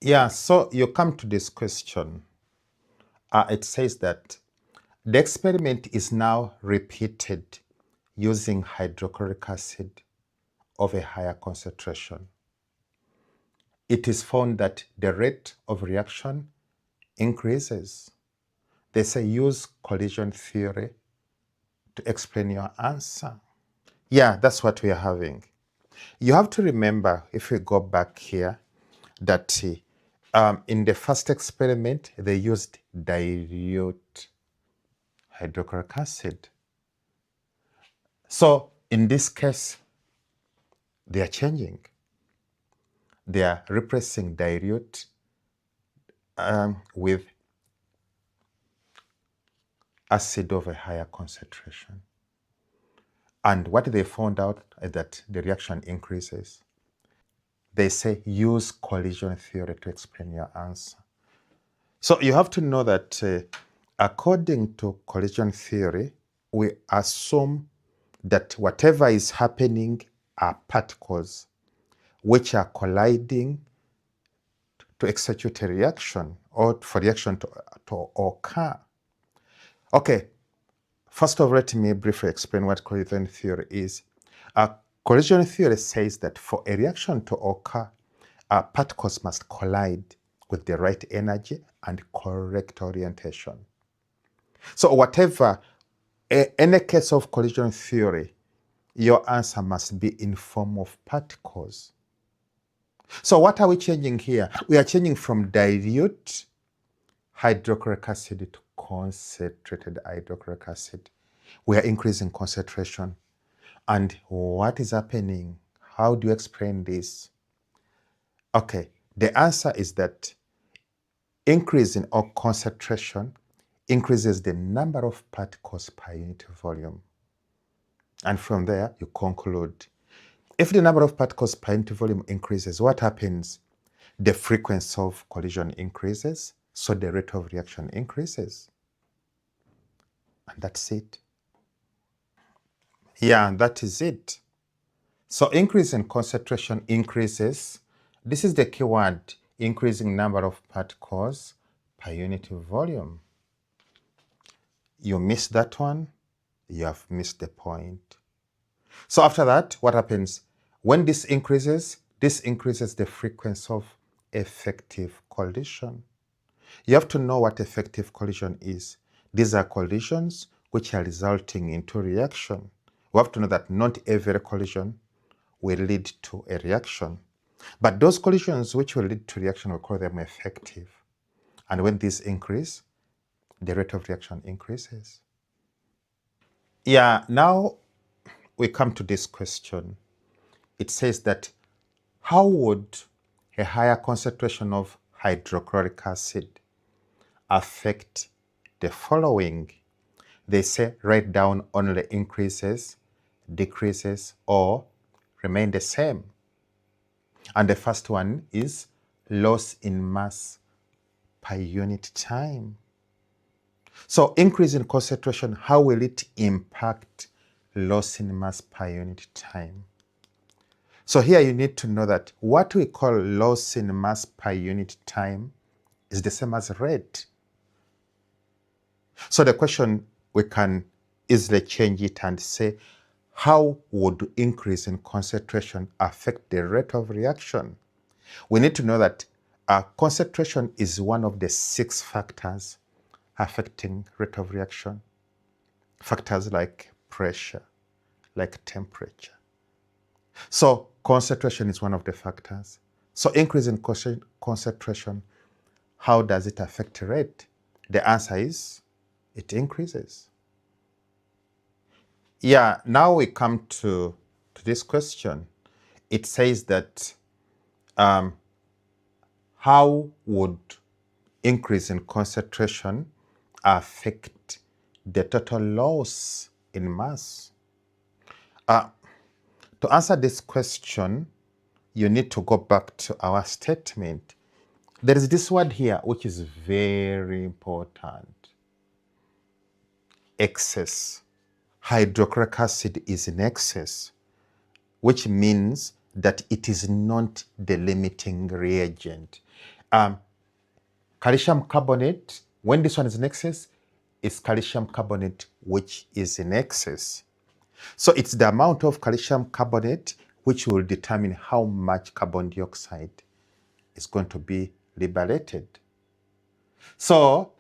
Yeah, so you come to this question. It says that the experiment is now repeated using hydrochloric acid of a higher concentration. It is found that the rate of reaction increases. They say use collision theory to explain your answer. Yeah, that's what we are having. You have to remember, if we go back here, that in the first experiment, they used dilute hydrochloric acid. So in this case, they are changing. They are replacing dilute with acid of a higher concentration. And what they found out is that the reaction increases. They say use collision theory to explain your answer. So you have to know that according to collision theory, we assume that whatever is happening are particles which are colliding to execute a reaction or for reaction to occur. Okay, first of all, let me briefly explain what collision theory is. Collision theory says that for a reaction to occur, particles must collide with the right energy and correct orientation. So whatever, any case of collision theory, your answer must be in form of particles. So what are we changing here? We are changing from dilute hydrochloric acid to concentrated hydrochloric acid. We are increasing concentration. And what is happening? How do you explain this? Okay, the answer is that increase in concentration increases the number of particles per unit volume. And from there, you conclude. If the number of particles per unit volume increases, what happens? The frequency of collision increases, so the rate of reaction increases. And that's it. Yeah, that is it. So increase in concentration increases. This is the keyword, increasing number of particles per unit volume. You missed that one, you have missed the point. So after that, what happens? When this increases the frequency of effective collision. You have to know what effective collision is. These are collisions which are resulting into reaction. We have to know that not every collision will lead to a reaction. But those collisions which will lead to reaction, we call them effective. And when these increase, the rate of reaction increases. Yeah, now we come to this question. It says that how would a higher concentration of hydrochloric acid affect the following? They say write down only increases, decreases, or remain the same. And the first one is loss in mass per unit time. So increase in concentration, how will it impact loss in mass per unit time? So here you need to know that what we call loss in mass per unit time is the same as rate. So the question, we can easily change it and say, how would increase in concentration affect the rate of reaction? We need to know that concentration is one of the 6 factors affecting rate of reaction. Factors like pressure, like temperature. So concentration is one of the factors. So increase in concentration, how does it affect rate? The answer is it increases. Yeah, now we come to this question. It says that how would increase in concentration affect the total loss in mass? To answer this question, you need to go back to our statement. There is this word here which is very important. Excess. Hydrochloric acid is in excess, which means that it is not the limiting reagent. Calcium carbonate, when this one is in excess, it's calcium carbonate which is in excess. So it's the amount of calcium carbonate which will determine how much carbon dioxide is going to be liberated. So,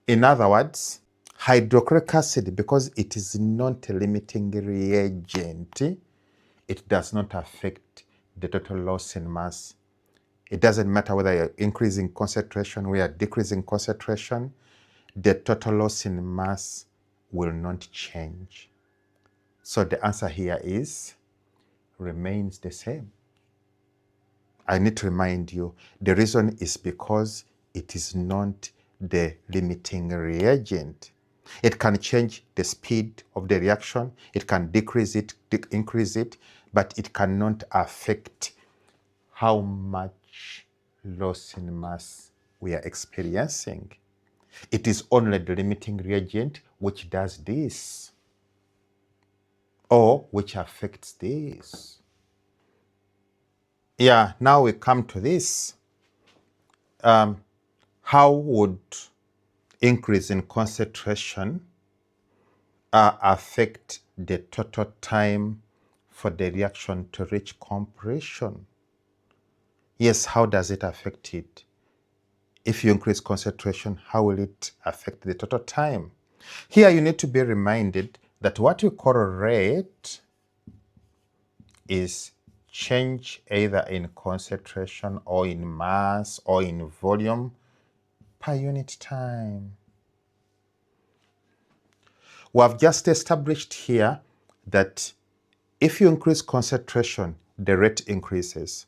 in other words, hydrochloric acid, because it is not a limiting reagent, it does not affect the total loss in mass. It doesn't matter whether you're increasing concentration or you're decreasing concentration, the total loss in mass will not change. So the answer here is remains the same. I need to remind you, the reason is because it is not the limiting reagent. It can change the speed of the reaction, it can decrease it, increase it, but it cannot affect how much loss in mass we are experiencing. It is only the limiting reagent which does this, or which affects this. Yeah, now we come to this. How would increase in concentration affect the total time for the reaction to reach completion? Yes, how does it affect it? If you increase concentration, how will it affect the total time? Here you need to be reminded that what we call rate is change either in concentration or in mass or in volume per unit time. We have just established here that if you increase concentration, the rate increases.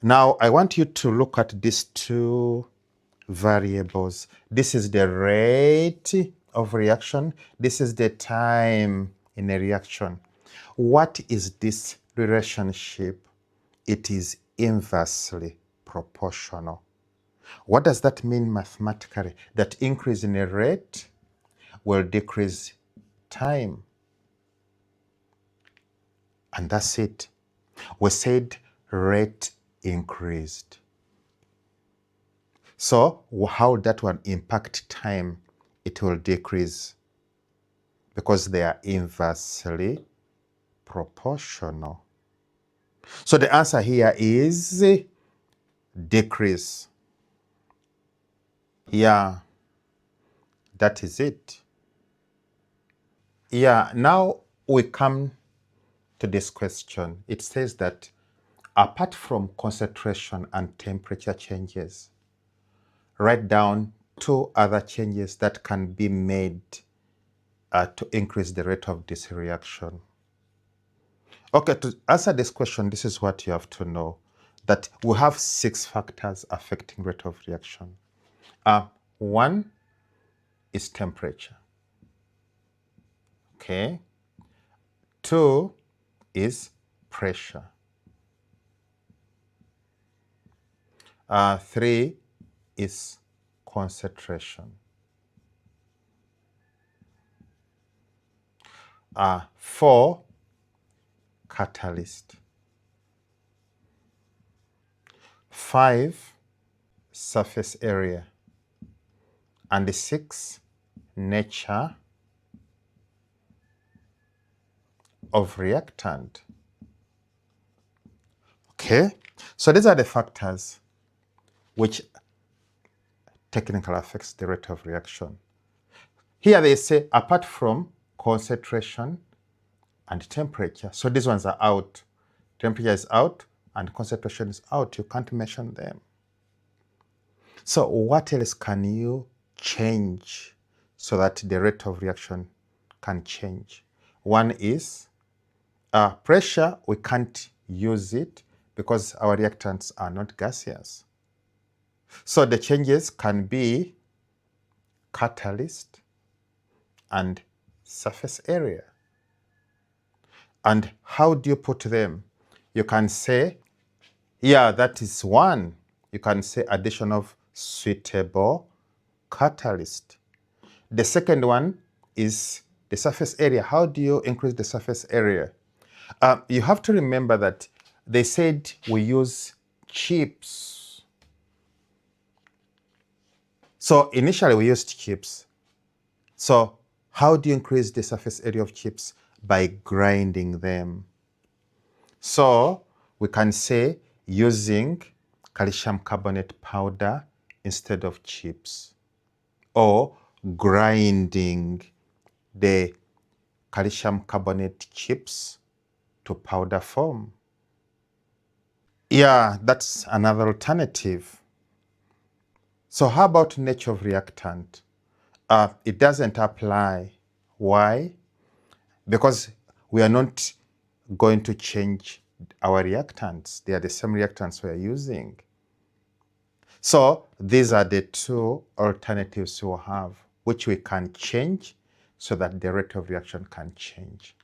Now, I want you to look at these two variables. This is the rate of reaction. This is the time in a reaction. What is this relationship? It is inversely proportional. What does that mean mathematically? That increase in a rate will decrease time. And that's it. We said rate increased. So how that will impact time? It will decrease because they are inversely proportional. So the answer here is decrease. Yeah, that is it. Yeah, now we come to this question. It says that apart from concentration and temperature changes, write down two other changes that can be made to increase the rate of this reaction. Okay, to answer this question, this is what you have to know, that we have 6 factors affecting rate of reaction. One is temperature. Okay. 2 is pressure. 3 is concentration. 4, catalyst. 5, surface area. And 6, nature of reactant. Okay, so these are the factors which technically affects the rate of reaction. Here they say apart from concentration and temperature. So these ones are out. Temperature is out and concentration is out. You can't mention them. So what else can you change so that the rate of reaction can change? One is pressure. We can't use it because our reactants are not gaseous. So the changes can be catalyst and surface area. And how do you put them? You can say, yeah, that is one. You can say addition of suitable catalyst. The second one is the surface area. How do you increase the surface area? You have to remember that they said we use chips. So initially we used chips. So how do you increase the surface area of chips? By grinding them. So we can say using calcium carbonate powder instead of chips, or grinding the calcium carbonate chips to powder form. Yeah, that's another alternative. So how about nature of reactant? It doesn't apply. Why? Because we are not going to change our reactants. They are the same reactants we are using. So these are the two alternatives we'll have, which we can change so that the rate of reaction can change.